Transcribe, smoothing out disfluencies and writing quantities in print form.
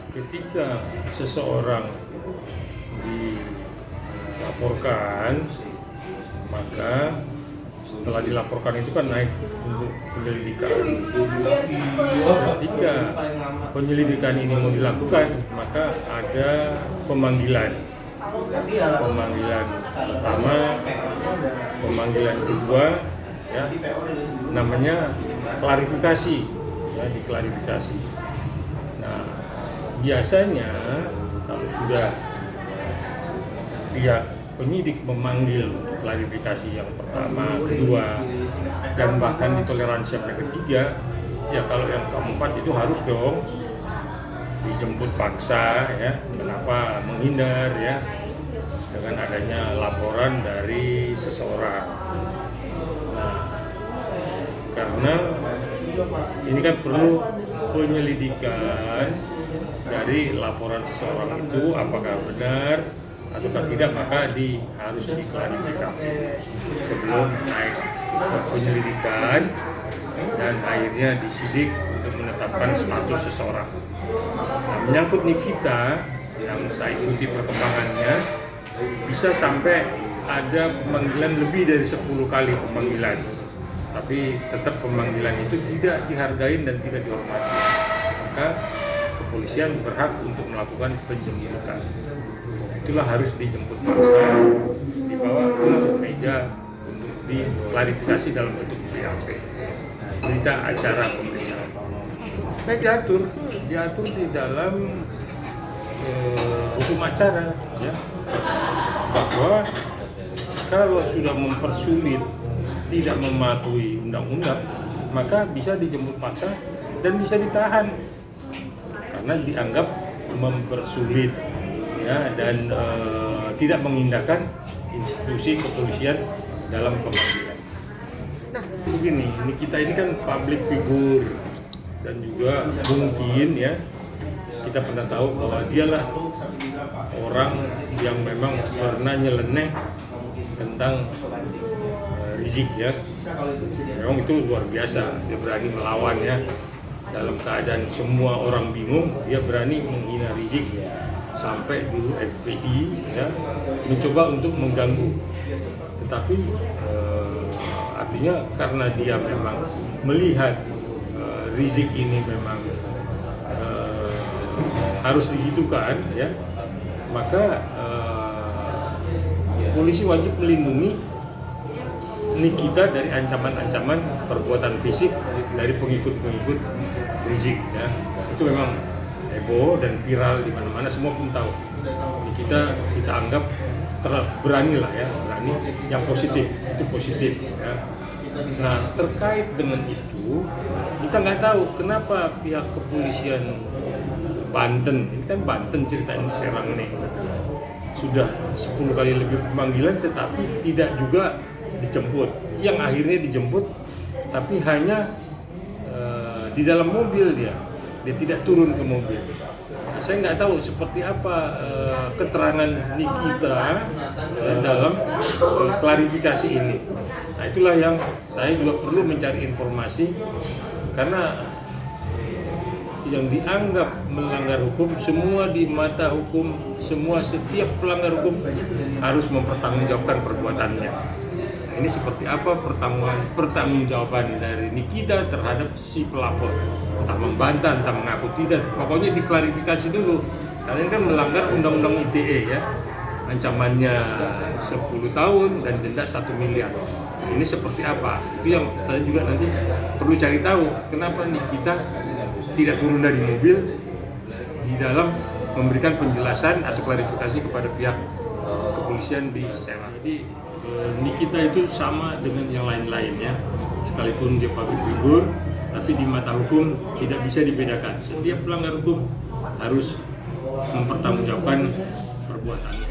Ketika seseorang dilaporkan, maka setelah dilaporkan itu kan naik untuk penyelidikan. Ketika penyelidikan ini mau dilakukan, maka ada pemanggilan. Pemanggilan pertama, pemanggilan kedua, ya, namanya klarifikasi, ya, diklarifikasi. Nah, biasanya kalau sudah pihak penyidik memanggil klarifikasi yang pertama, kedua, dan bahkan ditoleransi sampai ketiga, ya kalau yang keempat itu harus dong dijemput paksa, ya. Kenapa menghindar, ya, dengan adanya laporan dari seseorang. Nah, karena ini kan perlu penyelidikan dari laporan seseorang itu apakah benar ataukah tidak, maka harus diklarifikasi sebelum naik ke penyelidikan dan akhirnya disidik untuk menetapkan status seseorang. Nah, menyangkut Nikita yang saya ikuti perkembangannya, bisa sampai ada pemanggilan lebih dari 10 kali pemanggilan, tapi tetap pemanggilan itu tidak dihargai dan tidak dihormati. Maka kepolisian berhak untuk melakukan penjemputan. Itulah harus dijemput paksa, dibawa ke meja untuk diklarifikasi dalam bentuk BAP. Berita acara pemeriksaan. Nah, diatur di dalam hukum acara, ya, bahwa kalau sudah mempersulit, tidak mematuhi undang-undang, maka bisa dijemput paksa dan bisa ditahan karena dianggap mempersulit, ya, dan tidak mengindahkan institusi kepolisian dalam pemanggilan. Nah, begini, kita ini kan public figure dan juga mungkin, ya, kita pernah tahu bahwa dialah orang yang memang pernah nyeleneh tentang Rizik, ya. Memang itu luar biasa, dia berani melawan, ya. Dalam keadaan semua orang bingung, dia berani menghina Rizik, sampai dulu FPI, ya, mencoba untuk mengganggu. Tetapi artinya karena dia memang melihat Rizik ini memang harus digitukan, ya, maka polisi wajib melindungi Nikita dari ancaman-ancaman perbuatan fisik dari pengikut-pengikut Rizik, ya. Itu memang heboh dan viral di mana-mana, semua pun tahu. Nikita kita anggap berani lah, ya, berani yang positif, itu positif, ya. Nah, terkait dengan itu kita nggak tahu kenapa pihak kepolisian Banten, ini kan Banten ceritanya, Serang nih, sudah 10 kali lebih pemanggilan tetapi tidak juga dijemput. Yang akhirnya dijemput tapi hanya di dalam mobil, dia tidak turun ke mobil. Nah, saya nggak tahu seperti apa keterangan Nikita dalam klarifikasi ini. Nah, itulah yang saya juga perlu mencari informasi, karena yang dianggap melanggar hukum, semua di mata hukum, setiap pelanggar hukum harus mempertanggungjawabkan perbuatannya. Nah, ini seperti apa pertanggungjawaban dari Nikita terhadap si pelapor? Entah membantah, entah mengaku tidak, pokoknya diklarifikasi dulu. Karena ini kan melanggar Undang-Undang ITE, ya, ancamannya 10 tahun dan denda 1 miliar. Nah, ini seperti apa? Itu yang saya juga nanti perlu cari tahu, kenapa Nikita tidak turun dari mobil di dalam memberikan penjelasan atau klarifikasi kepada pihak kepolisian di Serang. Jadi Nikita itu sama dengan yang lain-lainnya, sekalipun dia public figure, tapi di mata hukum tidak bisa dibedakan. Setiap pelanggar hukum harus mempertanggungjawabkan perbuatannya.